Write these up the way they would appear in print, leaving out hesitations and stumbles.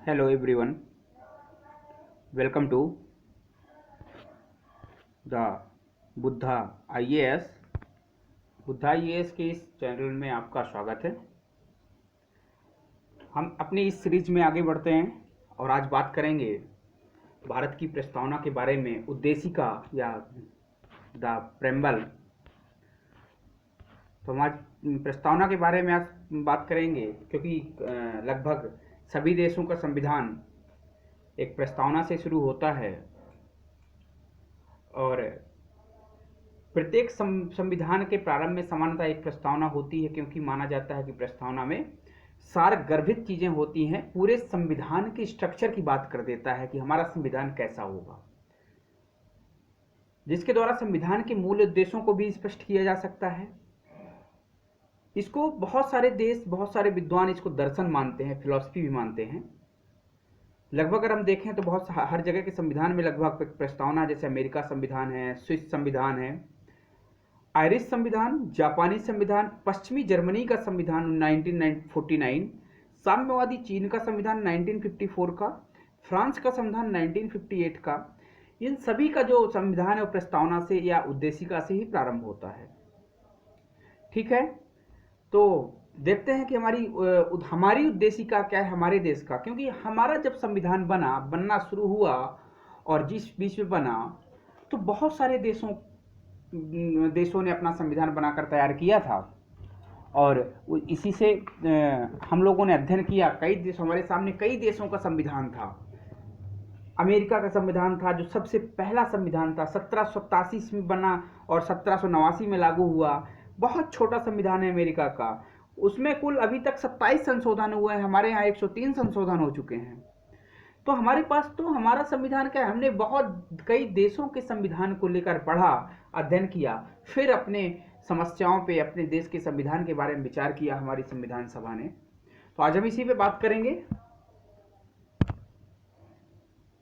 Hello everyone, welcome to the Buddha IAS। Buddha IAS के इस channel में आपका स्वागत है। हम अपनी इस सीरीज में आगे बढ़ते हैं और आज बात करेंगे भारत की प्रस्तावना के बारे में, उद्देशिका या द प्रेम्बल। तो हम आज प्रस्तावना के बारे में आज बात करेंगे क्योंकि लगभग सभी देशों का संविधान एक प्रस्तावना से शुरू होता है और प्रत्येक संविधान के प्रारंभ में समानता एक प्रस्तावना होती है, क्योंकि माना जाता है कि प्रस्तावना में सारगर्भित चीजें होती हैं, पूरे संविधान के स्ट्रक्चर की बात कर देता है कि हमारा संविधान कैसा होगा, जिसके द्वारा संविधान के मूल उद्देश्यों को भी स्पष्ट किया जा सकता है। इसको बहुत सारे देश, बहुत सारे विद्वान इसको दर्शन मानते हैं, फिलॉसफी भी मानते हैं। लगभग अगर हम देखें तो बहुत हर जगह के संविधान में लगभग प्रस्तावना, जैसे अमेरिका संविधान है, स्विस संविधान है, आयरिश संविधान, जापानी संविधान, पश्चिमी जर्मनी का संविधान 1949, साम्यवादी चीन का संविधान 1954 का, फ्रांस का संविधान 1958 का, इन सभी का जो संविधान है वो प्रस्तावना से या उद्देशिका से ही प्रारंभ होता है। ठीक है, तो देखते हैं कि हमारी उद्देशिका क्या है हमारे देश का, क्योंकि हमारा जब संविधान बनना शुरू हुआ और जिस बीच में बना तो बहुत सारे देशों ने अपना संविधान बनाकर तैयार किया था और इसी से हम लोगों ने अध्ययन किया। हमारे सामने कई देशों का संविधान था। अमेरिका का संविधान था जो सबसे पहला संविधान था, 1787 में बना और 1789 में लागू हुआ। बहुत छोटा संविधान है अमेरिका का, उसमें कुल अभी तक 27 संशोधन हुए हैं। हमारे यहाँ 103 संशोधन हो चुके हैं। तो हमारे पास तो हमारा संविधान क्या है, हमने कई देशों के संविधान को लेकर पढ़ा, अध्ययन किया, फिर अपने समस्याओं पे, अपने देश के संविधान के बारे में विचार किया हमारी संविधान सभा ने। तो आज हम इसी पे बात करेंगे।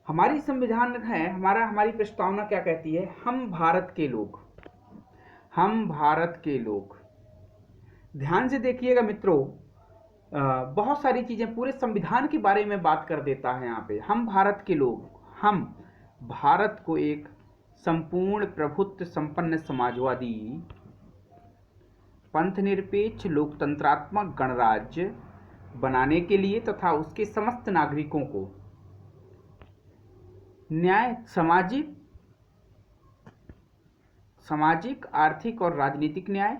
हमारी संविधान है, हमारी प्रस्तावना क्या कहती है, हम भारत के लोग। ध्यान से देखिएगा मित्रों, बहुत सारी चीजें पूरे संविधान के बारे में बात कर देता है यहाँ पे। हम भारत के लोग, हम भारत को एक संपूर्ण प्रभुत्व संपन्न समाजवादी, पंथनिरपेक्ष लोकतंत्रात्मक गणराज्य बनाने के लिए तथा उसके समस्त नागरिकों को न्याय, सामाजिक, आर्थिक और राजनीतिक न्याय,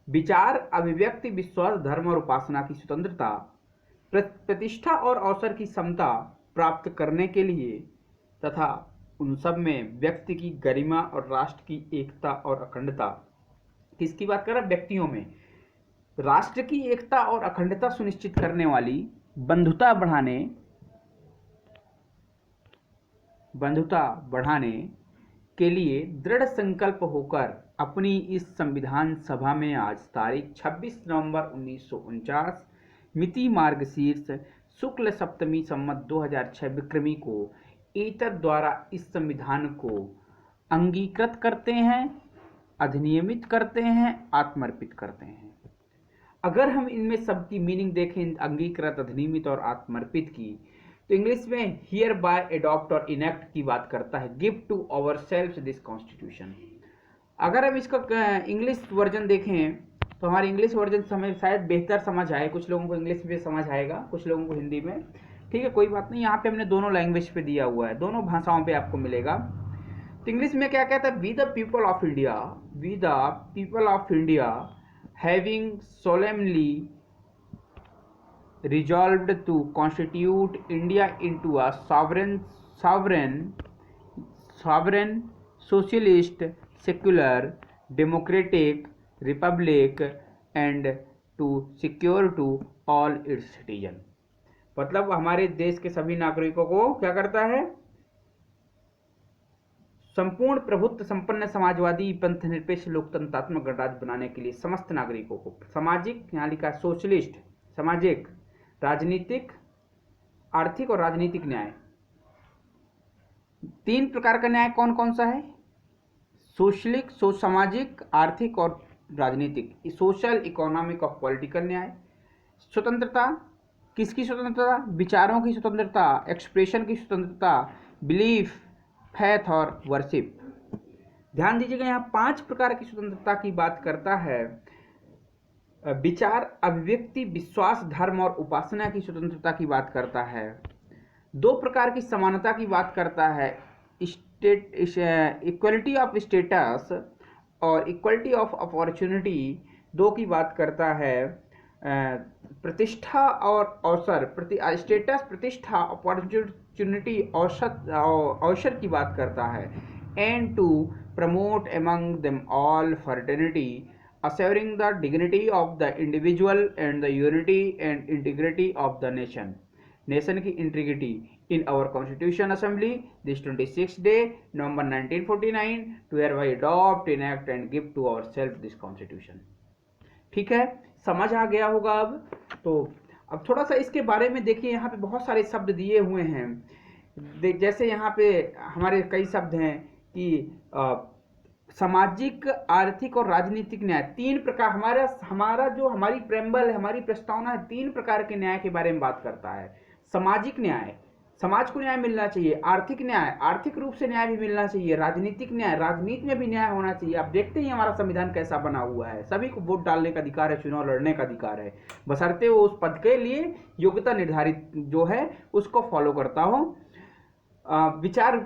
विचार, अभिव्यक्ति, विश्वास, धर्म और उपासना की स्वतंत्रता, प्रतिष्ठा और अवसर की समता प्राप्त करने के लिए तथा उन सब में व्यक्ति की गरिमा और राष्ट्र की एकता और अखंडता। किसकी बात कर रहा है? व्यक्तियों में राष्ट्र की एकता और अखंडता सुनिश्चित करने वाली बंधुता बढ़ाने के लिए दृढ़ संकल्प होकर अपनी इस संविधान सभा में आज तारीख 26 नवंबर 1949 मिति मार्गशीर्ष शुक्ल सप्तमी संवत 2006 विक्रमी को एतद द्वारा इस संविधान को अंगीकृत करते हैं, अधिनियमित करते हैं, आत्मर्पित करते हैं। अगर हम इनमें सबकी मीनिंग देखें, अंगीकृत, अधिनियमित और आत्मर्पित की, तो इंग्लिश में हियर बाय एडॉप्ट और इनेक्ट की बात करता है, give to our self this constitution. अगर हम इसका इंग्लिश वर्जन देखें तो हमारी इंग्लिश वर्जन हमें शायद बेहतर समझ आए। कुछ लोगों को इंग्लिश में समझ आएगा, कुछ लोगों को हिंदी में। ठीक है, कोई बात नहीं, यहाँ पे हमने दोनों लैंग्वेज पे दिया हुआ है, दोनों भाषाओं पे आपको मिलेगा। तो इंग्लिश में क्या कहता है, we the people of India having solemnly resolved to constitute India into a sovereign, socialist, secular, democratic republic and to secure to all its citizens। मतलब हमारे देश के सभी नागरिकों को क्या करता है, संपूर्ण प्रभुत्व संपन्न समाजवादी, पंथनिरपेक्ष लोकतंत्रात्मक गणराज्य बनाने के लिए समस्त नागरिकों को, सामाजिक, यहाँ लिखा सोशलिस्ट, सामाजिक, राजनीतिक, आर्थिक और राजनीतिक न्याय। 3 प्रकार का न्याय कौन कौन सा है? सोशलिक, सामाजिक, आर्थिक और राजनीतिक। सोशल, इकोनॉमिक और पॉलिटिकल न्याय, स्वतंत्रता, किसकी स्वतंत्रता? विचारों की स्वतंत्रता, एक्सप्रेशन की स्वतंत्रता, बिलीफ, फैथ और वर्शिप। ध्यान दीजिएगा, यहाँ 5 प्रकार की स्वतंत्रता की बात करता है। विचार, अभिव्यक्ति, विश्वास, धर्म और उपासना की स्वतंत्रता की बात करता है। 2 प्रकार की समानता की बात करता है, इक्वलिटी ऑफ स्टेटस और इक्वलिटी ऑफ अपॉर्चुनिटी। 2 की बात करता है। प्रतिष्ठा और अवसर, स्टेटस, प्रतिष्ठा, अपॉर्चुनिटी, अवसर की बात करता है। And to promote among them all fraternity, assuring the dignity of the individual and the unity and integrity of the nation की integrity in our constitution assembly this 26th day November 1949 to hereby adopt, enact and give to ourselves this constitution। ठीक है, समझ आ गया होगा। अब अब थोड़ा सा इसके बारे में देखिए, यहाँ पे बहुत सारे शब्द दिए हुए हैं। जैसे यहाँ पे हमारे कई शब्द हैं कि सामाजिक, आर्थिक और राजनीतिक न्याय। 3 प्रकार, हमारा जो हमारी प्रेम्बल है, हमारी प्रस्तावना है, 3 प्रकार के न्याय के बारे में बात करता है। सामाजिक न्याय, समाज को न्याय मिलना चाहिए। आर्थिक न्याय, आर्थिक रूप से न्याय भी मिलना चाहिए। राजनीतिक न्याय, राजनीति में भी न्याय होना चाहिए। आप देखते ही हमारा संविधान कैसा बना हुआ है, सभी को वोट डालने का अधिकार है, चुनाव लड़ने का अधिकार है, बशर्ते वो उस पद के लिए योग्यता निर्धारित जो है उसको फॉलो करता हो। विचार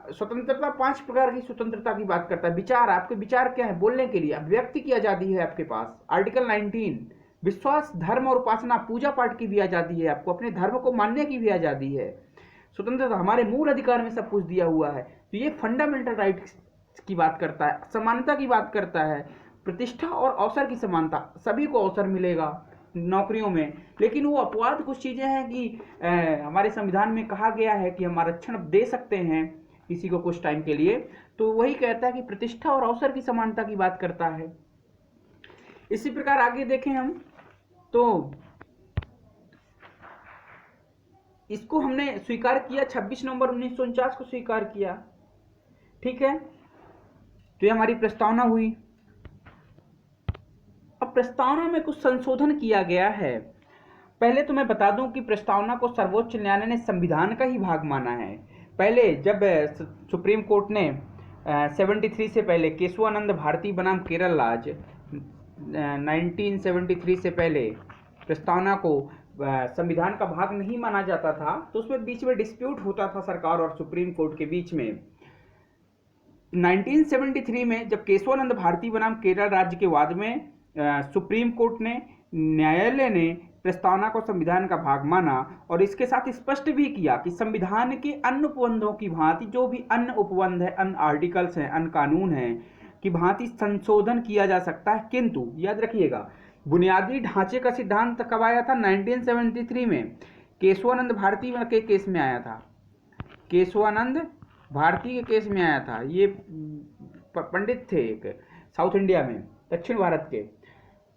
स्वतंत्रता, 5 प्रकार की स्वतंत्रता की बात करता है। विचार, आपके विचार क्या है? बोलने के लिए अभिव्यक्ति की आजादी है आपके पास, आर्टिकल 19। विश्वास, धर्म और उपासना, पूजा पाठ की भी आजादी है, आपको अपने धर्म को मानने की भी आजादी है। स्वतंत्रता, हमारे मूल अधिकार में सब कुछ दिया हुआ है, तो ये फंडामेंटल राइट्स की बात करता है। समानता की बात करता है, प्रतिष्ठा और अवसर की समानता, सभी को अवसर मिलेगा नौकरियों में। लेकिन वो अपवाद कुछ चीजें हैं कि हमारे संविधान में कहा गया है कि हम आरक्षण दे सकते हैं किसी को कुछ टाइम के लिए, तो वही कहता है कि प्रतिष्ठा और अवसर की समानता की बात करता है। इसी प्रकार आगे देखें हम तो इसको हमने स्वीकार किया, 26 नवंबर 1949 को स्वीकार किया। ठीक है, तो ये हमारी प्रस्तावना हुई। अब प्रस्तावना में कुछ संशोधन किया गया है। पहले तो मैं बता दूं कि प्रस्तावना को सर्वोच्च न्यायालय ने संविधान का ही भाग माना है। पहले जब सुप्रीम कोर्ट ने 73 से पहले केशवानंद भारती बनाम केरल राज 1973 से पहले प्रस्तावना को संविधान का भाग नहीं माना जाता था, तो उसमें बीच में डिस्प्यूट होता था सरकार और सुप्रीम कोर्ट के बीच में। 1973 में जब केशवानंद भारती बनाम केरल राज्य के वाद में सुप्रीम कोर्ट ने, न्यायालय ने प्रस्तावना को संविधान का भाग माना और इसके साथ स्पष्ट भी किया कि संविधान के अन्य उपबंधों की भांति जो भी अन्य उपबंध है, अन्य आर्टिकल्स हैं, अन्य कानून हैं की भांति संशोधन किया जा सकता है। किंतु याद रखिएगा, बुनियादी ढांचे का सिद्धांत कब आया था? 1973 में केशवानंद भारती के केस में आया था। केशवानंद भारती के केस में आया था। ये पंडित थे एक साउथ इंडिया में, दक्षिण भारत के,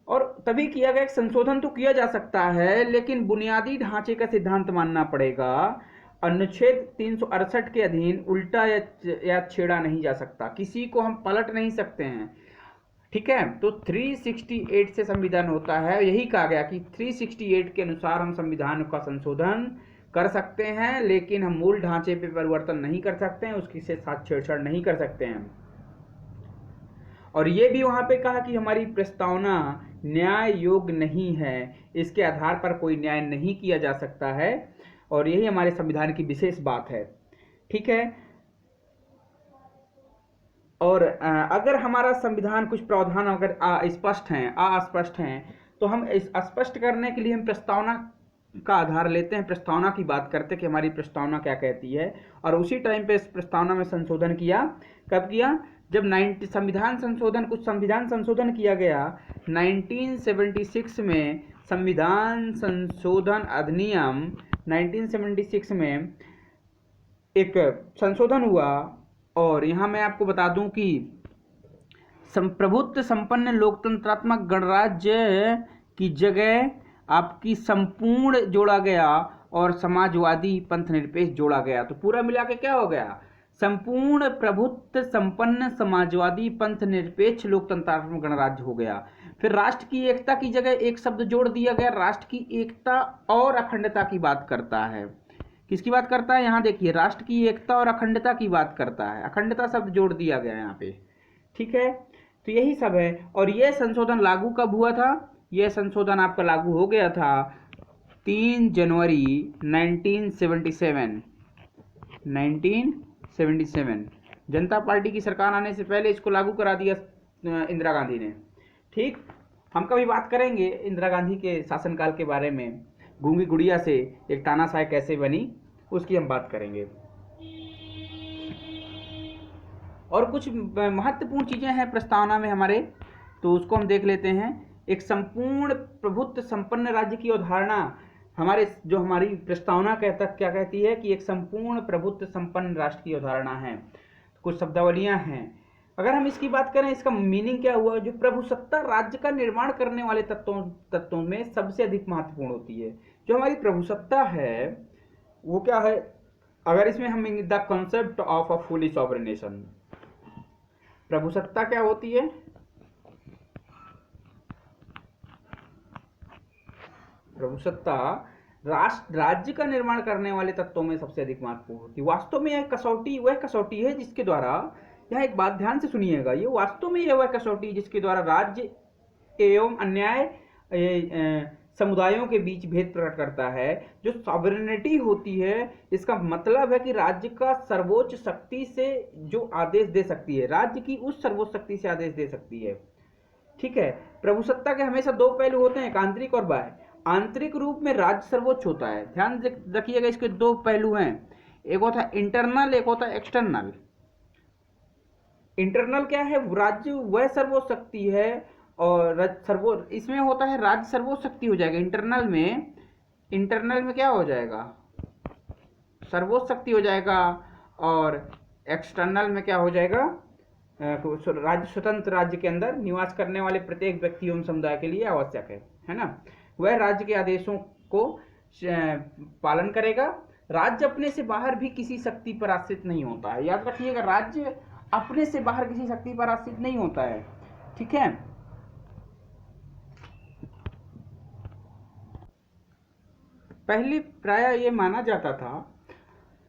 और तभी किया गया। संशोधन तो किया जा सकता है, लेकिन बुनियादी ढांचे का सिद्धांत मानना पड़ेगा। अनुच्छेद 368 के अधीन उल्टा या छेड़ा नहीं जा सकता, किसी को हम पलट नहीं सकते हैं। ठीक है, तो 368 से संविधान होता है। यही कहा गया कि 368 के अनुसार हम संविधान का संशोधन कर सकते हैं, लेकिन हम मूल ढांचे पे परिवर्तन नहीं कर सकते हैं, उसकी से साथ छेड़छाड़ नहीं कर सकते हैं। और ये भी वहां पे कहा कि हमारी प्रस्तावना न्याय योग्य नहीं है, इसके आधार पर कोई न्याय नहीं किया जा सकता है, और यही हमारे संविधान की विशेष बात है। ठीक है, और अगर हमारा संविधान कुछ प्रावधान अगर अस्पष्ट हैं, तो हम इस स्पष्ट करने के लिए हम प्रस्तावना का आधार लेते हैं, प्रस्तावना की बात करते हैं कि हमारी प्रस्तावना क्या कहती है, और उसी टाइम पे इस प्रस्तावना में संशोधन किया। कब किया? जब संविधान संशोधन किया गया 1976 में। संविधान संशोधन अधिनियम 1976 में एक संशोधन हुआ, और यहाँ मैं आपको बता दूं कि प्रभुत्व संपन्न लोकतंत्रात्मक गणराज्य की जगह आपकी संपूर्ण जोड़ा गया और समाजवादी पंथ निरपेक्ष जोड़ा गया। तो पूरा मिला के क्या हो गया? संपूर्ण प्रभुत्व संपन्न समाजवादी पंथ निरपेक्ष लोकतंत्रात्मक गणराज्य हो गया। फिर राष्ट्र की एकता की जगह एक शब्द जोड़ दिया गया, राष्ट्र की एकता और अखंडता की बात करता है। किसकी बात करता है? यहाँ देखिए, राष्ट्र की एकता और अखंडता की बात करता है, अखंडता शब्द जोड़ दिया गया यहाँ पे। ठीक है, तो यही सब है। और यह संशोधन लागू कब हुआ था? यह संशोधन आपका लागू हो गया था 3 जनवरी 1977। जनता पार्टी की सरकार आने से पहले इसको लागू करा दिया इंदिरा गांधी ने। ठीक, हम कभी बात करेंगे इंदिरा गांधी के शासनकाल के बारे में, गूंगी गुड़िया से एक तानाशाह कैसे बनी, उसकी हम बात करेंगे। और कुछ महत्वपूर्ण चीजें हैं प्रस्तावना में हमारे, तो उसको हम देख लेते हैं। एक संपूर्ण प्रभुत्व संपन्न राज्य की अवधारणा हमारी प्रस्तावना क्या कहती है कि एक संपूर्ण प्रभुत्व संपन्न राष्ट्र की अवधारणा है। कुछ शब्दावलियां हैं, अगर हम इसकी बात करें, इसका मीनिंग क्या हुआ? जो प्रभुसत्ता राज्य का निर्माण करने वाले तत्वों में सबसे अधिक महत्वपूर्ण होती है। जो हमारी प्रभुसत्ता है वो क्या है? अगर इसमें हम the concept of a fully sovereign nation, प्रभुसत्ता क्या होती है? प्रभुसत्ता राज्य का निर्माण करने वाले तत्वों में सबसे अधिक महत्वपूर्ण होती है। वास्तव में यह कसौटी है जिसके द्वारा, यह एक बात ध्यान से सुनिएगा, ये वास्तव में यह वह कसौटी जिसके द्वारा राज्य एवं अन्याय समुदायों के बीच भेद प्रकट करता है। जो सॉवरेनिटी होती है, इसका मतलब है कि राज्य का सर्वोच्च शक्ति से जो आदेश दे सकती है, राज्य की उस सर्वोच्च शक्ति से आदेश दे सकती है। ठीक है, प्रभुसत्ता के हमेशा दो पहलू होते हैं, एक आंतरिक और बाह्य। आंतरिक रूप में राज्य सर्वोच्च होता है, ध्यान रखिएगा, इसके दो पहलू हैं, एक होता है इंटरनल, एक होता है एक्सटर्नल। इंटरनल क्या है? राज्य वह सर्वोच्च शक्ति है, और इसमें होता है राज्य सर्वोच्च शक्ति हो जाएगा। इंटरनल में क्या हो जाएगा? सर्वोच्च शक्ति हो जाएगा, और एक्सटर्नल में क्या हो जाएगा? राज्य स्वतंत्र राज्य के अंदर निवास करने वाले प्रत्येक व्यक्ति एवं समुदाय के लिए आवश्यक है ना। वह राज्य के आदेशों को पालन करेगा। राज्य अपने से बाहर भी किसी शक्ति पर आश्रित नहीं होता है, याद रखिएगा, राज्य अपने से बाहर किसी शक्ति पर आश्रित नहीं होता है। ठीक है, पहले प्रायः यह माना जाता था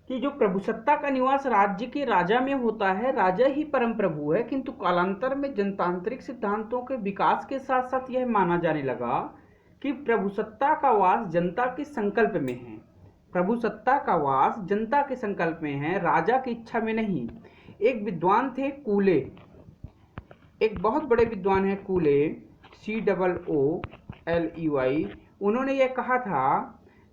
कि जो प्रभुसत्ता का निवास राज्य के राजा में होता है, राजा ही परम प्रभु है, किंतु कालांतर में जनतांत्रिक सिद्धांतों के विकास के साथ साथ यह माना जाने लगा कि प्रभुसत्ता का वास जनता के संकल्प में है। प्रभुसत्ता का वास जनता के संकल्प में है, राजा की इच्छा में नहीं। एक विद्वान थे कूले, एक बहुत बड़े विद्वान है कूले, COOLEY, उन्होंने यह कहा था,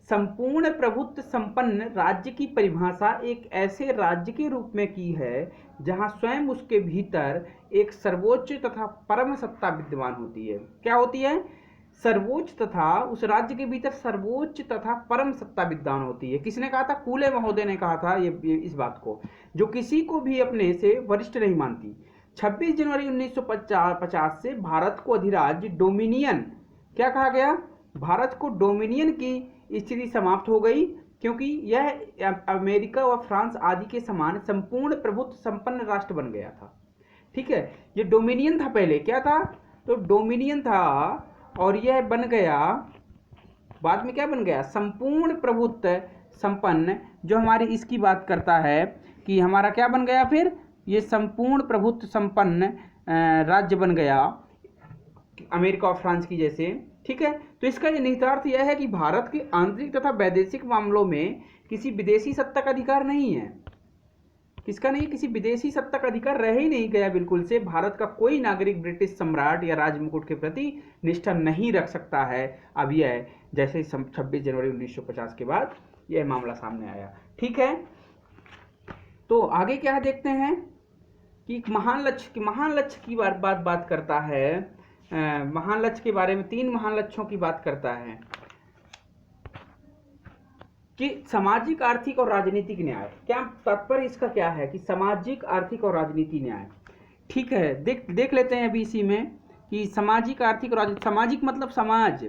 संपूर्ण प्रभुत्व संपन्न राज्य की परिभाषा एक ऐसे राज्य के रूप में की है जहां स्वयं उसके भीतर एक सर्वोच्च तथा परम सत्ता विद्यमान होती है। क्या होती है? सर्वोच्च तथा, उस राज्य के भीतर सर्वोच्च तथा परम सत्ता विद्यमान होती है। किसने कहा था? कूले महोदय ने कहा था ये इस बात को, जो किसी को भी अपने से वरिष्ठ नहीं मानती। 26 जनवरी 1950 से भारत को अधिराज्य डोमिनियन, क्या कहा गया? भारत को डोमिनियन की स्थिति समाप्त हो गई, क्योंकि यह अमेरिका और फ्रांस आदि के समान संपूर्ण प्रभुत्व संपन्न राष्ट्र बन गया था। ठीक है, ये डोमिनियन था पहले, क्या था? तो डोमिनियन था, और यह बन गया, बाद में क्या बन गया? संपूर्ण प्रभुत्व संपन्न, जो हमारी इसकी बात करता है कि हमारा क्या बन गया फिर? ये संपूर्ण प्रभुत्व संपन्न राज्य बन गया, अमेरिका और फ्रांस की जैसे। ठीक है, तो इसका ये निहितार्थ यह है कि भारत के आंतरिक तथा वैदेशिक मामलों में किसी विदेशी सत्ता का अधिकार नहीं है। किसका नहीं? किसी विदेशी सत्ता का अधिकार रह ही नहीं गया बिल्कुल से। भारत का कोई नागरिक ब्रिटिश सम्राट या राजमुकुट के प्रति निष्ठा नहीं रख सकता है। अब यह जैसे 26 जनवरी 1950 के बाद यह मामला सामने आया। ठीक है, तो आगे क्या देखते हैं कि महान लक्ष्य की बात करता है। महान लक्ष्य के बारे में 3 महान लक्ष्यों की बात करता है कि सामाजिक, आर्थिक और राजनीतिक न्याय। क्या तात्पर्य इसका क्या है कि सामाजिक, आर्थिक और राजनीतिक न्याय? ठीक है, देख लेते हैं अभी इसी में कि सामाजिक, आर्थिक और राजनीतिक। सामाजिक मतलब समाज,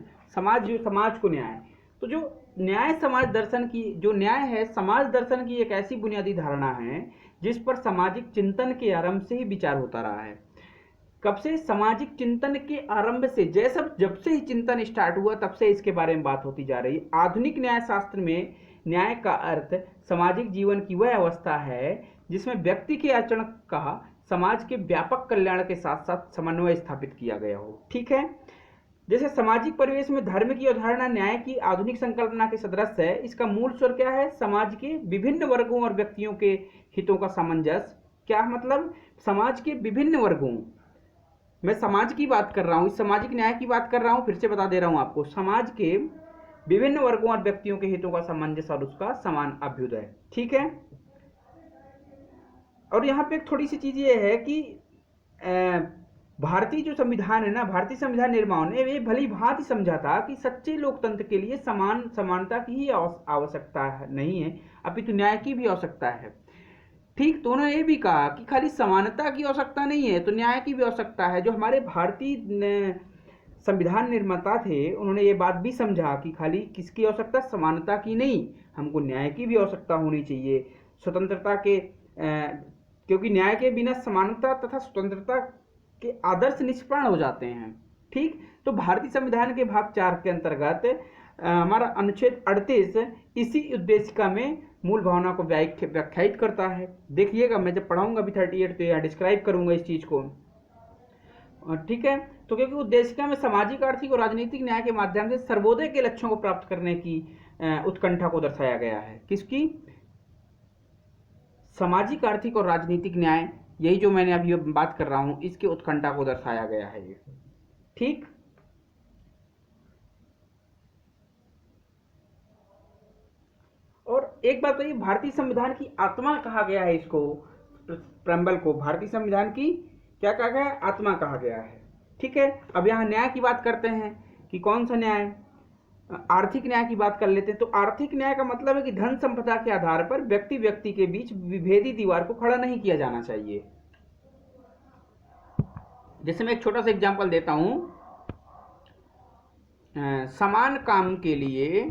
जो समाज को न्याय। तो जो न्याय समाज दर्शन की, जो न्याय है समाज दर्शन की एक ऐसी बुनियादी धारणा है जिस पर सामाजिक चिंतन के आरंभ से ही विचार होता रहा है। कब से? सामाजिक चिंतन के आरंभ से। जब से ही चिंतन स्टार्ट हुआ तब से इसके बारे में बात होती जा रही है। आधुनिक न्याय शास्त्र में न्याय का अर्थ सामाजिक जीवन की वह अवस्था है जिसमें व्यक्ति के आचरण का समाज के व्यापक कल्याण के साथ साथ समन्वय स्थापित किया गया हो। ठीक है, जैसे सामाजिक परिवेश में धर्म की अवधारणा न्याय की आधुनिक संकल्पना के सदृश है। इसका मूल स्वर क्या है? समाज के विभिन्न वर्गों और व्यक्तियों के हितों का सामंजस्य। क्या मतलब? समाज के विभिन्न वर्गों, मैं समाज की बात कर रहा हूँ, इस सामाजिक न्याय की बात कर रहा हूँ, फिर से बता दे रहा हूँ आपको, समाज के विभिन्न वर्गों और व्यक्तियों के हितों का सामंजस्य और उसका समान अभ्युदय। ठीक है, और यहाँ पे एक थोड़ी सी चीज ये है कि भारतीय जो संविधान है ना, भारतीय संविधान निर्माण ने ये भली भांति समझा था कि सच्चे लोकतंत्र के लिए समानता की ही आवश्यकता नहीं है, अपितु न्याय की भी आवश्यकता है। ठीक, तो उन्होंने ये भी कहा कि खाली समानता की आवश्यकता नहीं है तो न्याय की भी आवश्यकता है। जो हमारे भारतीय संविधान निर्माता थे उन्होंने ये बात भी समझा कि खाली किसकी आवश्यकता? समानता की नहीं, हमको न्याय की भी आवश्यकता होनी चाहिए। स्वतंत्रता के क्योंकि न्याय के बिना समानता तथा स्वतंत्रता के आदर्श निष्प्राण हो जाते हैं। ठीक, तो भारतीय संविधान के भाग 4 के अंतर्गत हमारा अनुच्छेद 38 इसी उद्देशिका में मूल भावना को व्याख्यायित करता है। देखिएगा, मैं जब पढ़ाऊंगा अभी 38 तो यहाँ डिस्क्राइब करूंगा इस चीज को। ठीक है, तो क्योंकि उद्देशिका में सामाजिक, आर्थिक और राजनीतिक न्याय के माध्यम से सर्वोदय के लक्ष्यों को प्राप्त करने की उत्कंठा को दर्शाया गया है। किसकी? सामाजिक, आर्थिक और राजनीतिक न्याय, यही जो मैंने अभी बात कर रहा हूं, इसके उत्कंठा को दर्शाया गया है ये। ठीक, और एक बात तो ये, भारतीय संविधान की आत्मा कहा गया है इसको, प्रेम्बल को भारतीय संविधान की क्या कहा गया है? आत्मा कहा गया है। ठीक है, अब यहाँ न्याय की बात करते हैं कि कौन सा न्याय? आर्थिक न्याय की बात कर लेते हैं। तो आर्थिक न्याय का मतलब है कि धन संपदा के आधार पर व्यक्ति व्यक्ति के बीच विभेदी दीवार को खड़ा नहीं किया जाना चाहिए। जैसे मैं एक छोटा सा एग्जांपल देता हूं, समान काम के लिए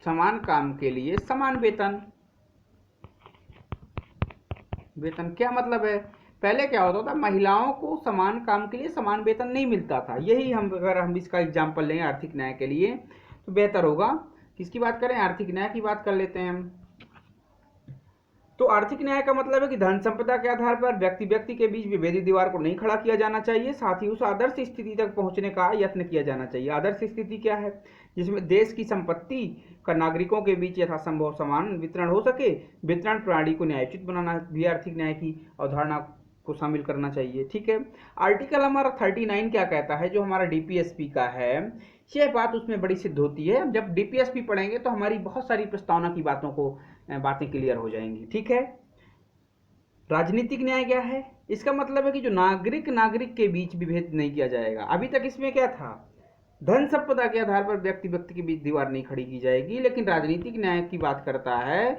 समान वेतन। क्या मतलब है? पहले क्या होता था? महिलाओं को समान काम के लिए समान वेतन नहीं मिलता था। यही अगर हम इसका एग्जांपल लें आर्थिक न्याय के लिए तो बेहतर होगा। किसकी बात करें? आर्थिक न्याय की बात कर लेते हैं हम। तो आर्थिक न्याय का मतलब है कि धन संपदा के आधार पर व्यक्ति व्यक्ति के बीच विभेदी दीवार को नहीं खड़ा किया जाना चाहिए, साथ ही उस आदर्श स्थिति तक पहुंचने का यत्न किया जाना चाहिए। आदर्श स्थिति क्या है? जिसमें देश की संपत्ति का नागरिकों के बीच यथासंभव समान वितरण हो सके। वितरण प्रणाली को न्यायोचित बनाना भी आर्थिक न्याय की अवधारणा को शामिल करना चाहिए। ठीक है, आर्टिकल हमारा 39 क्या कहता है? जो हमारा डीपीएसपी का है, यह बात उसमें बड़ी सिद्ध होती है। जब डीपीएसपी पढ़ेंगे तो हमारी बहुत सारी प्रस्तावना की बातें क्लियर हो जाएंगी। ठीक है, राजनीतिक न्याय क्या है? इसका मतलब है कि जो नागरिक के बीच विभेद नहीं किया जाएगा। अभी तक इसमें क्या था? धन संपदा के आधार पर व्यक्ति व्यक्ति के बीच दीवार नहीं खड़ी की जाएगी। लेकिन राजनीतिक न्याय की बात करता है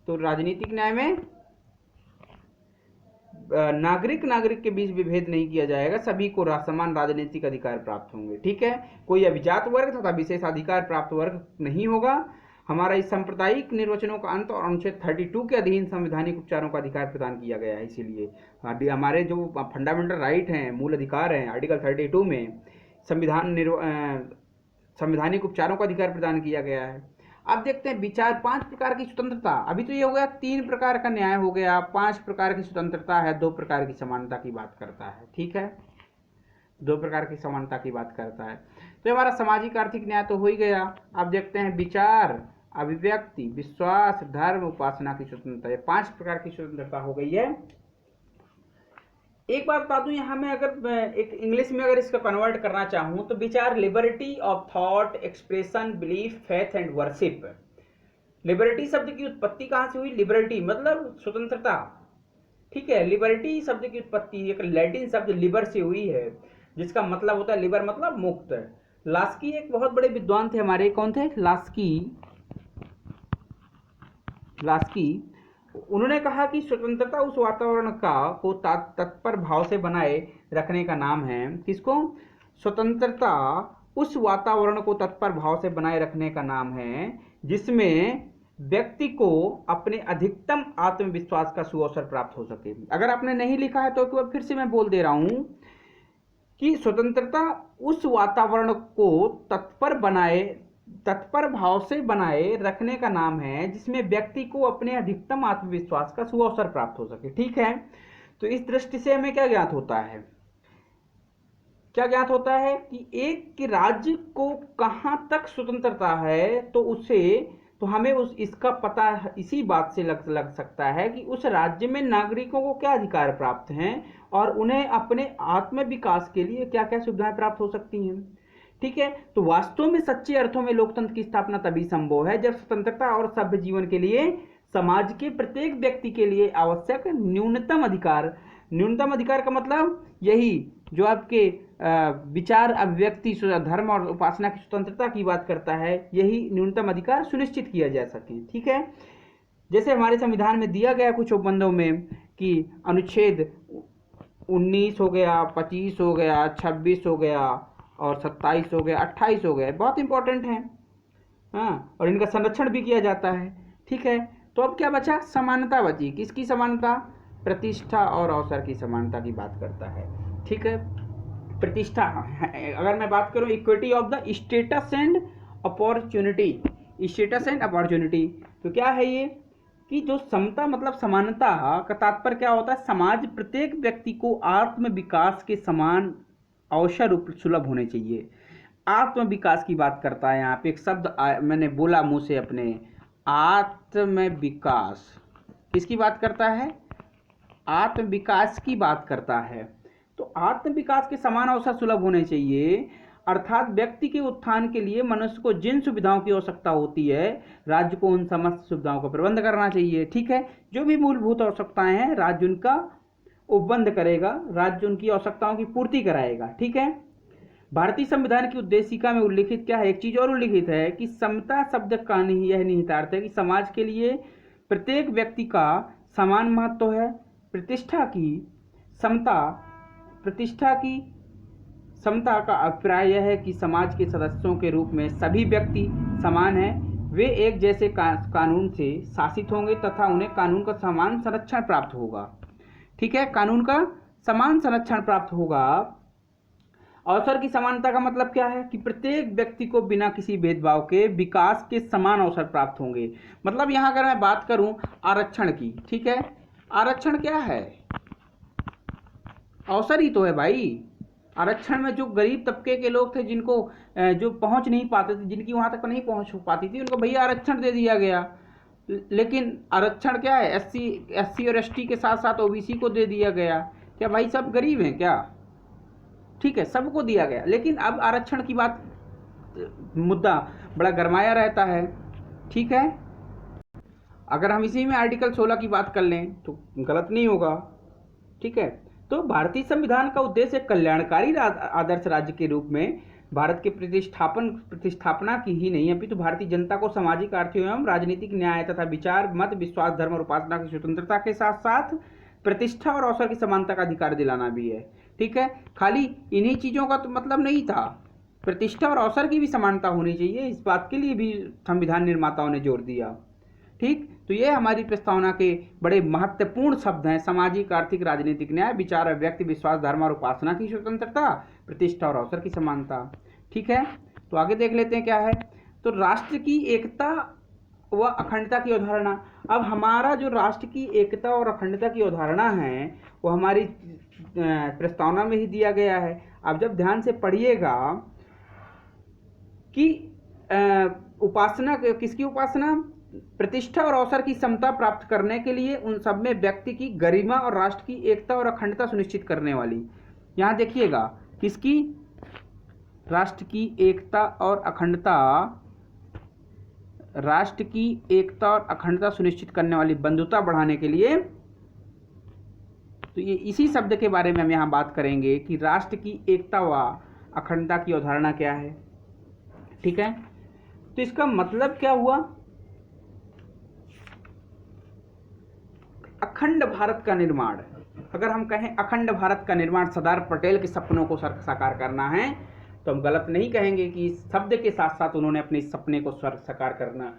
तो राजनीतिक न्याय में नागरिक के बीच विभेद नहीं किया जाएगा, सभी को समान राजनीतिक अधिकार प्राप्त होंगे। ठीक है, कोई अभिजात वर्ग तथा विशेषाधिकार प्राप्त वर्ग नहीं होगा। हमारा इस सांप्रदायिक निर्वचनों का अंत और अनुच्छेद 32 के अधीन संवैधानिक उपचारों का अधिकार प्रदान किया गया है। इसीलिए हमारे जो फंडामेंटल राइट हैं, मूल अधिकार हैं, आर्टिकल 32 में संवैधानिक उपचारों का अधिकार प्रदान किया गया है। अब देखते हैं विचार 5 प्रकार की स्वतंत्रता। अभी तो ये हो गया 3 प्रकार का न्याय हो गया, 5 प्रकार की स्वतंत्रता है, 2 प्रकार की समानता की बात करता है। ठीक है, 2 प्रकार की समानता की बात करता है। तो हमारा सामाजिक आर्थिक न्याय तो हो ही गया। अब देखते हैं विचार, अभिव्यक्ति, विश्वास, धर्म, उपासना की स्वतंत्रता। ये 5 प्रकार की स्वतंत्रता हो गई है। एक बात बता दूं, यहाँ में अगर एक इंग्लिश में अगर इसका कन्वर्ट करना चाहूँ तो विचार liberty of thought, expression, belief, faith and worship. Liberty शब्द की उत्पत्ति कहाँ से हुई? लिबर्टी मतलब स्वतंत्रता। ठीक है, लिबर्टी शब्द की उत्पत्ति एक लैटिन शब्द लिबर से हुई है, जिसका मतलब होता है लिबर मतलब मुक्त। लास्की एक बहुत बड़े विद्वान थे हमारे। कौन थे? लास्की। उन्होंने कहा कि स्वतंत्रता उस वातावरण को तत्पर भाव से बनाए रखने का नाम है। किसको? स्वतंत्रता उस वातावरण को तत्पर भाव से बनाए रखने का नाम है जिसमें व्यक्ति को अपने अधिकतम आत्मविश्वास का सुअवसर प्राप्त हो सके। अगर आपने नहीं लिखा है तो एक बार फिर से मैं बोल दे रहा हूं कि स्वतंत्रता उस वातावरण को तत्पर भाव से बनाए रखने का नाम है जिसमें व्यक्ति को अपने अधिकतम आत्मविश्वास का सुअवसर प्राप्त हो सके। ठीक है, तो इस दृष्टि से हमें क्या ज्ञात होता है, क्या ज्ञात होता है कि एक राज्य को कहां तक स्वतंत्रता है, तो हमें इसका पता इसी बात से लग सकता है कि उस राज्य में नागरिकों को क्या अधिकार प्राप्त हैं और उन्हें अपने आत्म विकास के लिए क्या क्या सुविधाएं प्राप्त हो सकती हैं। ठीक है, तो वास्तव में सच्चे अर्थों में लोकतंत्र की स्थापना तभी संभव है जब स्वतंत्रता और सभ्य जीवन के लिए समाज के प्रत्येक व्यक्ति के लिए आवश्यक न्यूनतम अधिकार का मतलब यही जो आपके विचार अभिव्यक्ति धर्म और उपासना की स्वतंत्रता की बात करता है, यही न्यूनतम अधिकार सुनिश्चित किया जा सके। ठीक है, जैसे हमारे संविधान में दिया गया कुछ उपबंधों में कि अनुच्छेद 19 हो गया, 25 हो गया, 26 हो गया और 27 हो गया, 28 हो गया, बहुत इंपॉर्टेंट है। हाँ, और इनका संरक्षण भी किया जाता है। ठीक है, तो अब क्या बचा, समानता बची। किसकी समानता, प्रतिष्ठा और अवसर की समानता की बात करता है। ठीक है, प्रतिष्ठा, अगर मैं बात करूं equity of the status and opportunity, तो क्या है ये कि जो समता मतलब समानता का तात्पर्य क्या होता है, समाज प्रत्येक व्यक्ति को आत्म विकास के समान अवसर सुलभ होने चाहिए। आत्म विकास की बात करता है, यहाँ पे एक शब्द मैंने बोला मुंह से अपने, आत्म विकास किसकी बात करता है, आत्म विकास की बात करता है। तो आत्म विकास के समान अवसर सुलभ होने चाहिए, अर्थात व्यक्ति के उत्थान के लिए मनुष्य को जिन सुविधाओं की आवश्यकता होती है, राज्य को उन समस्त सुविधाओं का प्रबंध करना चाहिए। ठीक है, जो भी मूलभूत आवश्यकताएं हैं राज्य उनका उपबंध करेगा, राज्य उनकी आवश्यकताओं की पूर्ति कराएगा। ठीक है, भारतीय संविधान की उद्देशिका में उल्लिखित क्या है, एक चीज और उल्लिखित है कि समता शब्द का यह निहितार्थ है कि समाज के लिए प्रत्येक व्यक्ति का समान महत्व है। समता का अभिप्राय यह है कि समाज के सदस्यों के रूप में सभी व्यक्ति समान हैं, वे एक जैसे कानून से शासित होंगे तथा उन्हें कानून का समान संरक्षण प्राप्त होगा। ठीक है, कानून का समान संरक्षण प्राप्त होगा। अवसर की समानता का मतलब क्या है कि प्रत्येक व्यक्ति को बिना किसी भेदभाव के विकास के समान अवसर प्राप्त होंगे। मतलब यहाँ अगर मैं बात करूं आरक्षण की, ठीक है, आरक्षण क्या है, अवसर ही तो है भाई। आरक्षण में जो गरीब तबके के लोग थे, जिनको जो पहुंच नहीं पाते थे, जिनकी वहां तक नहीं पहुंच पाती थी, उनको भैया आरक्षण दे दिया गया। लेकिन आरक्षण क्या है, एससी और एसटी के साथ साथ ओबीसी को दे दिया गया। क्या भाई सब गरीब हैं क्या, ठीक है, सबको दिया गया। लेकिन अब आरक्षण की बात, मुद्दा बड़ा गरमाया रहता है। ठीक है, अगर हम इसी में आर्टिकल 16 की बात कर लें तो गलत नहीं होगा। ठीक है, तो भारतीय संविधान का उद्देश्य कल्याणकारी आदर्श राज्य के रूप में भारत के प्रतिष्ठापना की ही नहीं, अपितु भारतीय जनता को सामाजिक, आर्थिक एवं राजनीतिक न्याय तथा विचार, मत, विश्वास, धर्म और उपासना की स्वतंत्रता के साथ साथ प्रतिष्ठा और अवसर की समानता का अधिकार दिलाना भी है। ठीक है, खाली इन्हीं चीजों का तो मतलब नहीं था, प्रतिष्ठा और अवसर की भी समानता होनी चाहिए, इस बात के लिए भी संविधान निर्माताओं ने जोर दिया। ठीक, तो ये हमारी प्रस्तावना के बड़े महत्वपूर्ण शब्द हैं, सामाजिक, आर्थिक, राजनीतिक न्याय, विचार, व्यक्ति, विश्वास, धर्म और उपासना की स्वतंत्रता, प्रतिष्ठा और अवसर की समानता। ठीक है, तो आगे देख लेते हैं क्या है। तो राष्ट्र की एकता व अखंडता की अवधारणा। अब हमारा जो राष्ट्र की एकता और अखंडता की अवधारणा है वो हमारी प्रस्तावना में ही दिया गया है। अब जब ध्यान से पढ़िएगा कि उपासना, किसकी उपासना, प्रतिष्ठा और अवसर की समता प्राप्त करने के लिए उन सब में व्यक्ति की गरिमा और राष्ट्र की एकता और अखंडता सुनिश्चित करने वाली। यहां देखिएगा किसकी, राष्ट्र की एकता और अखंडता, राष्ट्र की एकता और अखंडता सुनिश्चित करने वाली, बंधुता बढ़ाने के लिए। तो ये इसी शब्द के बारे में हम यहां बात करेंगे कि राष्ट्र की एकता व अखंडता की अवधारणा क्या है। ठीक है, तो इसका मतलब क्या हुआ, अखंड भारत का निर्माण। अगर हम कहें अखंड भारत का निर्माण सरदार पटेल के सपनों को साकार करना है तो हम गलत नहीं कहेंगे कि इस शब्द के साथ साथ उन्होंने अपने इस सपने को साकार करना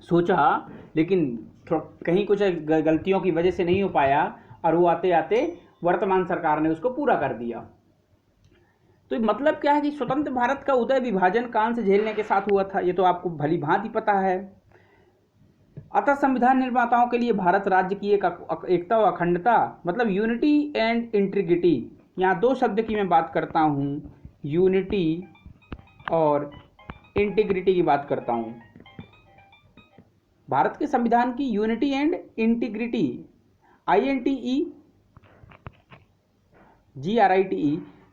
सोचा, लेकिन कहीं कुछ गलतियों की वजह से नहीं हो पाया और वो आते आते वर्तमान सरकार ने उसको पूरा कर दिया। तो मतलब क्या है कि स्वतंत्र भारत का उदय विभाजन काल से झेलने के साथ हुआ था, ये तो आपको भली भांति पता है। अतः संविधान निर्माताओं के लिए भारत राज्य की एक एकता और अखंडता, मतलब यूनिटी एंड इंटीग्रिटी, यहाँ दो शब्द की मैं बात करता हूँ, यूनिटी और इंटीग्रिटी की बात करता हूँ। भारत के संविधान की यूनिटी एंड इंटीग्रिटी, INTEGRITE,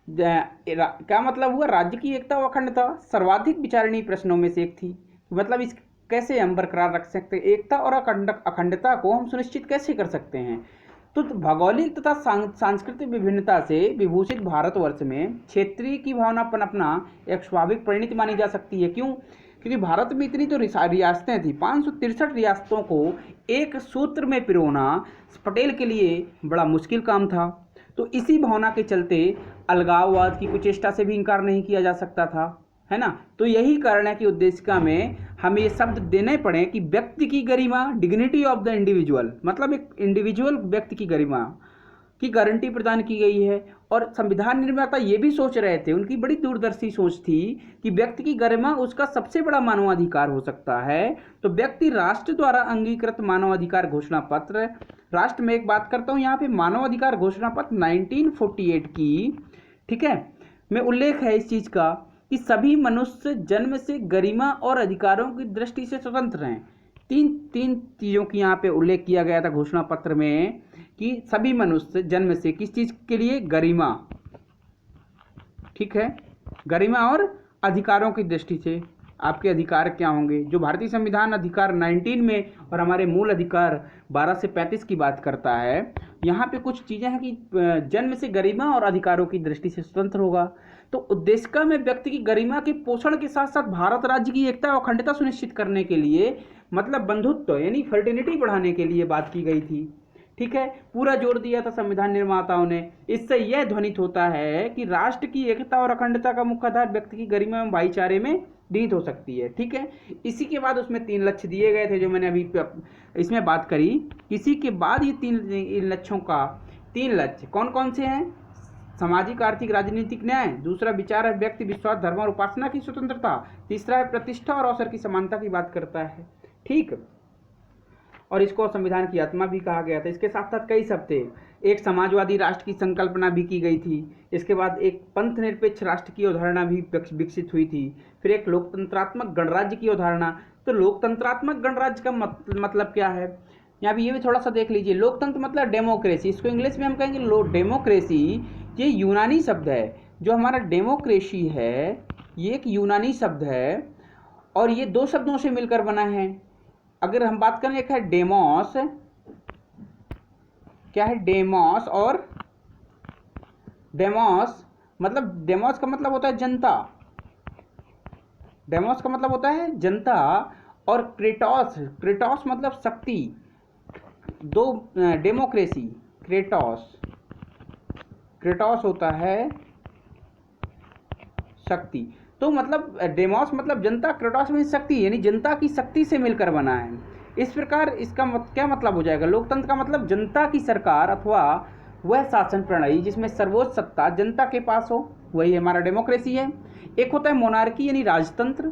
क्या मतलब हुआ? राज्य की एकता और अखंडता सर्वाधिक विचारणीय प्रश्नों में से एक थी। मतलब इस कैसे हम बरकरार रख सकते हैं, एकता और अखंडता को हम सुनिश्चित कैसे कर सकते हैं? तो भौगोलिक तथा सांस्कृतिक विभिन्नता से विभूषित भारतवर्ष में क्षेत्रीय की भावना पनपना एक स्वाभाविक परिणति मानी जा सकती है। क्यों? क्योंकि भारत में इतनी तो रियासतें थी, 563 रियासतों को एक सूत्र में पिरोना पटेल के लिए बड़ा मुश्किल काम था। तो इसी भावना के चलते अलगाववाद की कुचेष्टा से भी इनकार नहीं किया जा सकता था, है ना। तो यही कारण है कि उद्देशिका में हमें ये शब्द देने पड़े कि व्यक्ति की गरिमा, डिग्निटी ऑफ द इंडिविजुअल, मतलब एक इंडिविजुअल व्यक्ति की गरिमा की गारंटी प्रदान की गई है। और संविधान निर्माता ये भी सोच रहे थे, उनकी बड़ी दूरदर्शी सोच थी कि व्यक्ति की गरिमा उसका सबसे बड़ा मानवाधिकार हो सकता है। तो व्यक्ति राष्ट्र द्वारा अंगीकृत मानवाधिकार घोषणा पत्र, राष्ट्र में एक बात करता हूँ यहाँ पे, मानवाधिकार घोषणा पत्र 1948 की, ठीक है, में उल्लेख है इस चीज़ का कि सभी मनुष्य जन्म से गरिमा और अधिकारों की दृष्टि से स्वतंत्र हैं। तीन चीज़ों की यहाँ पे उल्लेख किया गया था घोषणा पत्र में कि सभी मनुष्य जन्म से किस चीज़ के लिए? गरिमा, ठीक है, गरिमा और अधिकारों की दृष्टि से आपके अधिकार क्या होंगे। जो भारतीय संविधान अधिकार 19 में और हमारे मूल अधिकार 12 से 35 की बात करता है, यहाँ पे कुछ चीज़ें हैं कि जन्म से गरिमा और अधिकारों की दृष्टि से स्वतंत्र होगा। तो उद्देशिका में व्यक्ति की गरिमा के पोषण के साथ साथ भारत राज्य की एकता और अखंडता सुनिश्चित करने के लिए, मतलब बंधुत्व यानी फर्टिलिटी बढ़ाने के लिए बात की गई थी, ठीक है। पूरा जोर दिया था संविधान निर्माताओं ने। इससे यह ध्वनित होता है कि राष्ट्र की एकता और अखंडता का मुख्य आधार व्यक्ति की गरिमा एवं भाईचारे में निहित हो सकती है, ठीक है। इसी के बाद उसमें 3 लक्ष्य दिए गए थे जो मैंने अभी इसमें बात करी। इसी के बाद ये 3 लक्ष्यों का 3 लक्ष्य कौन कौन से हैं? सामाजिक, आर्थिक, राजनीतिक न्याय, दूसरा विचार है व्यक्ति, विश्वास, धर्म और उपासना की स्वतंत्रता, तीसरा है प्रतिष्ठा और अवसर की समानता की बात करता है, ठीक। और इसको संविधान की आत्मा भी कहा गया था। इसके साथ साथ कई शब्द थे। एक समाजवादी राष्ट्र की संकल्पना भी की गई थी। इसके बाद एक पंथ निरपेक्ष राष्ट्र की अवधारणा भी विकसित हुई थी। फिर एक लोकतंत्रात्मक गणराज्य की अवधारणा। तो लोकतंत्रात्मक गणराज्य का मतलब क्या है, यहाँ भी ये भी थोड़ा सा देख लीजिए। लोकतंत्र मतलब डेमोक्रेसी, इसको इंग्लिश में हम कहेंगे डेमोक्रेसी। ये यूनानी शब्द है। जो हमारा डेमोक्रेसी है ये एक यूनानी शब्द है और ये 2 शब्दों से मिलकर बना है। अगर हम बात करें, एक है डेमोस, क्या है डेमोस, और डेमोस का मतलब होता है जनता, डेमोस का मतलब होता है जनता, और क्रेटोस मतलब शक्ति। डेमोक्रेसी, क्रेटोस होता है शक्ति। तो मतलब डेमोस मतलब जनता, क्रेटोस में शक्ति, यानी जनता की शक्ति से मिलकर बना है। इस प्रकार इसका क्या मतलब हो जाएगा? लोकतंत्र का मतलब जनता की सरकार अथवा वह शासन प्रणाली जिसमें सर्वोच्च सत्ता जनता के पास हो, वही हमारा डेमोक्रेसी है। एक होता है मोनार्की यानी राजतंत्र,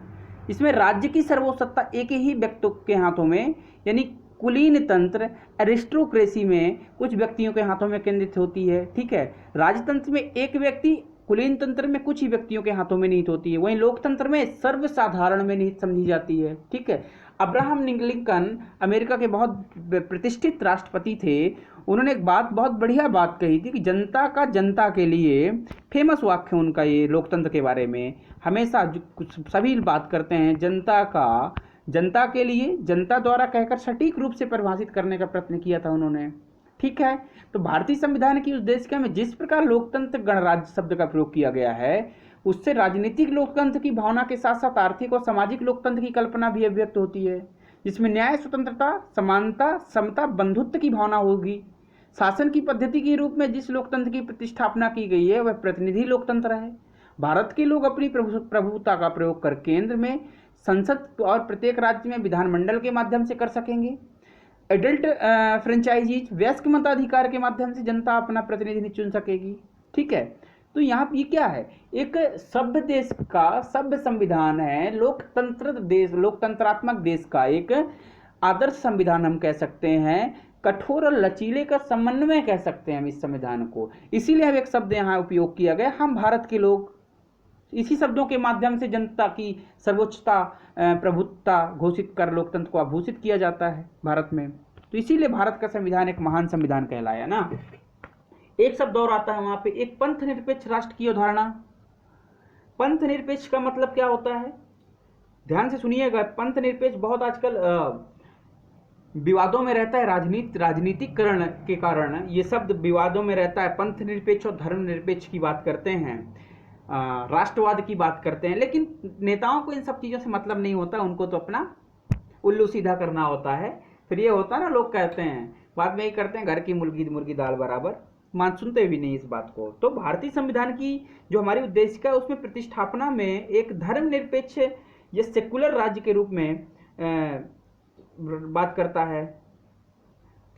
इसमें राज्य की सर्वोच्च सत्ता एक ही व्यक्ति के हाथों में, यानी कुलीन तंत्र एरिस्टोक्रेसी में कुछ व्यक्तियों के हाथों में केंद्रित होती है, ठीक है। राजतंत्र में एक व्यक्ति, कुलीन तंत्र में कुछ ही व्यक्तियों के हाथों में निहित होती है। वहीं लोकतंत्र में सर्वसाधारण में निहित समझी जाती है, ठीक है। अब्राहम लिंकन अमेरिका के बहुत प्रतिष्ठित राष्ट्रपति थे। उन्होंने एक बहुत बढ़िया बात कही थी कि जनता का जनता के लिए, फेमस वाक्य उनका ये लोकतंत्र के बारे में, हमेशा सभी बात करते हैं जनता का जनता के लिए, जनता द्वारा कहकर सटीक रूप से परिभाषित करने का प्रयत्न किया था उन्होंने, ठीक है। तो भारतीय संविधान की उद्देशिका में जिस प्रकार लोकतंत्र गणराज्य शब्द का प्रयोग किया गया है, उससे राजनीतिक लोकतंत्र की भावना के साथ साथ आर्थिक और सामाजिक लोकतंत्र की कल्पना भी अभिव्यक्त होती है, जिसमें न्याय, स्वतंत्रता, समानता, समता, बंधुत्व की भावना होगी। शासन की पद्धति के रूप में जिस लोकतंत्र की प्रतिष्ठापना की गई है वह प्रतिनिधि लोकतंत्र है। भारत के लोग अपनी प्रभुता का प्रयोग कर केंद्र में संसद और प्रत्येक राज्य में विधानमंडल के माध्यम से कर सकेंगे। एडल्ट फ्रेंचाइजीज वयस्क मताधिकार के माध्यम से जनता अपना प्रतिनिधि चुन सकेगी। ठीक है, तो यहाँ ये क्या है, एक सभ्य देश का सभ्य संविधान है, लोकतंत्र देश, लोकतंत्रात्मक देश का एक आदर्श संविधान हम कह सकते हैं, कठोर और लचीले का समन्वय कह सकते हैं हम इस संविधान को। इसीलिए हम एक शब्द यहाँ उपयोग किया गया, हम भारत के लोग। इसी शब्दों के माध्यम से जनता की सर्वोच्चता प्रभुत्वता घोषित कर लोकतंत्र को आभूषित किया जाता है भारत में। तो इसीलिए भारत का संविधान एक महान संविधान कहलाया ना। एक शब्द और आता है वहां पे, एक पंथ निरपेक्ष राष्ट्र की अवधारणा। पंथ निरपेक्ष का मतलब क्या होता है, ध्यान से सुनिएगा। पंथ निरपेक्ष बहुत आजकल विवादों में रहता है, राजनीतिकरण के कारण ये शब्द विवादों में रहता है। पंथ निरपेक्ष और धर्म निरपेक्ष की बात करते हैं, राष्ट्रवाद की बात करते हैं, लेकिन नेताओं को इन सब चीज़ों से मतलब नहीं होता, उनको तो अपना उल्लू सीधा करना होता है। फिर ये होता है ना, लोग कहते हैं बाद में ही करते हैं, घर की मुर्गी दाल बराबर, मान सुनते भी नहीं इस बात को। तो भारतीय संविधान की जो हमारी उद्देशिका है उसमें प्रतिष्ठापना में एक धर्मनिरपेक्ष या सेकुलर राज्य के रूप में बात करता है,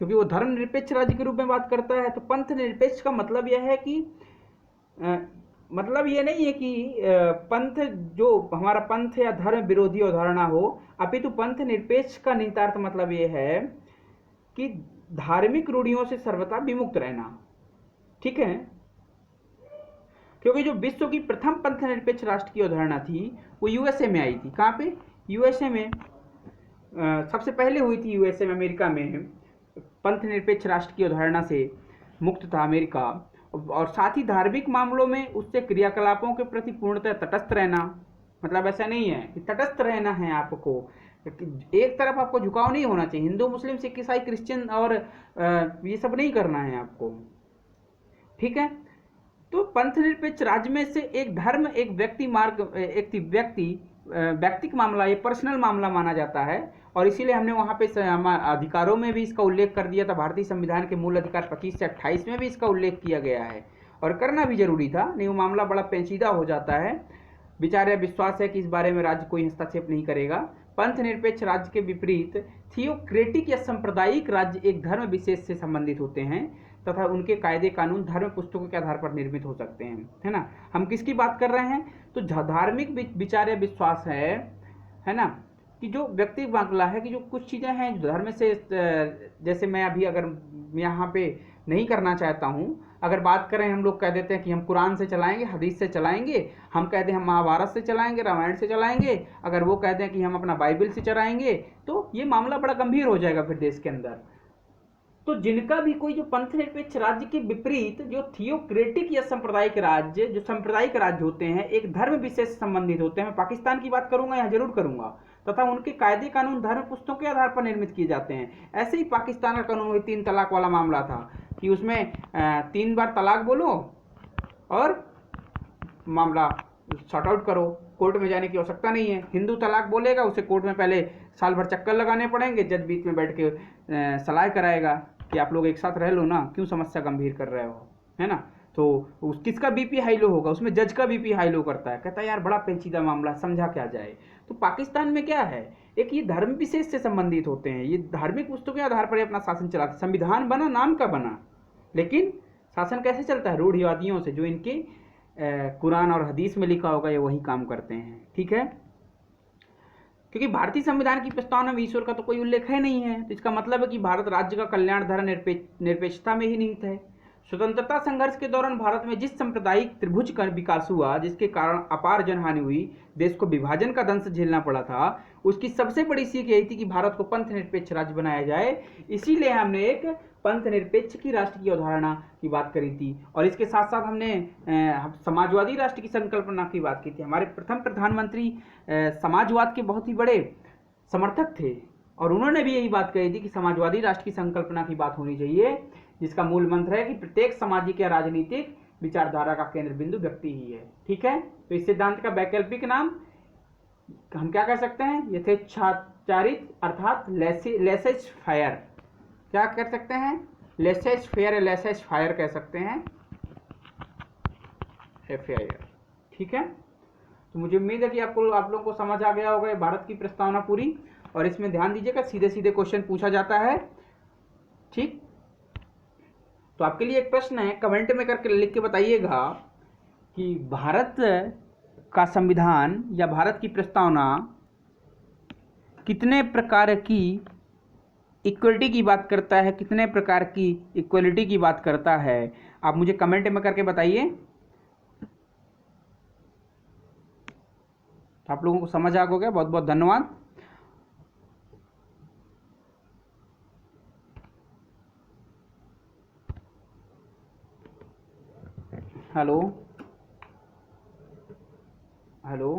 क्योंकि वो धर्मनिरपेक्ष राज्य के रूप में बात करता है। तो पंथ निरपेक्ष का मतलब यह है कि मतलब ये नहीं है कि पंथ जो हमारा पंथ या धर्म विरोधी अवधारणा हो, अपितु पंथ निरपेक्ष का निहितार्थ मतलब ये है कि धार्मिक रूढ़ियों से सर्वथा विमुक्त रहना। ठीक है, क्योंकि जो विश्व की प्रथम पंथ निरपेक्ष राष्ट्र की अवधारणा थी वो यूएसए में आई थी। कहाँ पे? यूएसए में सबसे पहले हुई थी, यूएसए में, अमेरिका में। पंथ निरपेक्ष राष्ट्र की अवधारणा से मुक्त था अमेरिका, और साथ ही धार्मिक मामलों में उससे क्रियाकलापों के प्रति पूर्णतः तटस्थ रहना। मतलब ऐसा नहीं है कि तटस्थ रहना है आपको, एक तरफ आपको झुकाव नहीं होना चाहिए, हिंदू मुस्लिम सिख ईसाई क्रिश्चियन और ये सब नहीं करना है आपको। ठीक है, तो पंथ निरपेक्ष राज्य में से एक धर्म, एक व्यक्तिक मामला, ये पर्सनल मामला माना जाता है, और इसीलिए हमने वहाँ पे अधिकारों में भी इसका उल्लेख कर दिया था। भारतीय संविधान के मूल अधिकार 25 से 28 में भी इसका उल्लेख किया गया है, और करना भी जरूरी था, नहीं वो मामला बड़ा पेचीदा हो जाता है। विचार या विश्वास है कि इस बारे में राज्य कोई हस्तक्षेप नहीं करेगा। पंथ निरपेक्ष राज्य के विपरीत थियोक्रेटिक या सांप्रदायिक राज्य एक धर्म विशेष से संबंधित होते हैं तथा उनके कायदे कानून धर्म पुस्तकों के आधार पर निर्मित हो सकते हैं, है ना। हम किसकी बात कर रहे हैं? तो धार्मिक विचार या विश्वास है ना, कि जो व्यक्ति मामला है कि जो कुछ चीज़ें हैं जो धर्म से, जैसे मैं अभी अगर यहाँ पे नहीं करना चाहता हूँ, अगर बात करें, हम लोग कह देते हैं कि हम कुरान से चलाएंगे, हदीस से चलाएंगे, हम कहते हैं हम महाभारत से चलाएंगे, रामायण से चलाएंगे, अगर वो कहते हैं कि हम अपना बाइबल से चलाएंगे, तो ये मामला बड़ा गंभीर हो जाएगा फिर देश के अंदर। तो जिनका भी कोई जो पंथ निरपेक्ष राज्य के विपरीत जो थियोक्रेटिक या सांप्रदायिक राज्य, जो सांप्रदायिक राज्य होते हैं, एक धर्म विशेष से संबंधित होते हैं, मैं पाकिस्तान की बात करूंगा, यहाँ जरूर करूंगा, तथा उनके कायदे कानून धर्म पुस्तकों के आधार पर निर्मित किए जाते हैं। ऐसे ही पाकिस्तान का कानून वही 3 तलाक वाला मामला था कि उसमें 3 बार तलाक बोलो और मामला सॉर्ट आउट करो, कोर्ट में जाने की आवश्यकता नहीं है। हिंदू तलाक बोलेगा, उसे कोर्ट में पहले साल भर चक्कर लगाने पड़ेंगे, जज बीच में बैठ के सलाह कराएगा कि आप लोग एक साथ रह लो ना, क्यों समस्या गंभीर कर रहे हो, है ना। तो किसका बीपी हाई लो होगा, उसमें जज का बीपी हाई लो करता है, कहता है यार बड़ा पेचीदा मामला, समझा क्या जाए। तो पाकिस्तान में क्या है, एक ये धर्म विशेष से संबंधित होते हैं, ये धार्मिक पुस्तकों के आधार पर अपना शासन चलाते। संविधान बना, नाम का बना, लेकिन शासन कैसे चलता है? रूढ़िवादियों से, जो इनके कुरान और हदीस में लिखा होगा ये वही काम करते हैं। ठीक है, क्योंकि भारतीय संविधान की प्रस्तावना में ईश्वर का तो कोई उल्लेख है नहीं है, तो इसका मतलब है कि भारत राज्य का कल्याण धर्म निरपेक्षता में ही निहित है। स्वतंत्रता संघर्ष के दौरान भारत में जिस सांप्रदायिक त्रिभुज का विकास हुआ, जिसके कारण अपार जनहानि हुई, देश को विभाजन का दंश झेलना पड़ा था, उसकी सबसे बड़ी सीख यही थी कि भारत को पंथ निरपेक्ष राज्य बनाया जाए। इसीलिए हमने एक पंथ निरपेक्ष की राष्ट्र की अवधारणा की बात करी थी, और इसके साथ साथ हमने समाजवादी राष्ट्र की संकल्पना की बात की थी। हमारे प्रथम प्रधानमंत्री समाजवाद के बहुत ही बड़े समर्थक थे, और उन्होंने भी यही बात कही थी कि समाजवादी राष्ट्र की संकल्पना की बात होनी चाहिए, जिसका मूल मंत्र है कि प्रत्येक सामाजिक या राजनीतिक विचारधारा का केंद्र बिंदु व्यक्ति ही है। ठीक है, तो इस सिद्धांत का वैकल्पिक नाम हम क्या कह सकते हैं? यथेच्छाचारित अर्थात लेसेज फायर, क्या कर सकते हैं? लेसेज फेयर या लेसेज फायर कह सकते हैं, FAIR। ठीक है, तो मुझे उम्मीद है कि आप लोगों को समझ आ गया होगा ये भारत की प्रस्तावना पूरी। और इसमें ध्यान दीजिएगा, सीधे सीधे क्वेश्चन पूछा जाता है। ठीक, तो आपके लिए एक प्रश्न है, कमेंट में करके लिख के बताइएगा कि भारत का संविधान या भारत की प्रस्तावना कितने प्रकार की इक्वलिटी की बात करता है, कितने प्रकार की इक्वलिटी की बात करता है। आप मुझे कमेंट में करके बताइए। आप लोगों को समझ आ गया। बहुत बहुत धन्यवाद। Hello hello.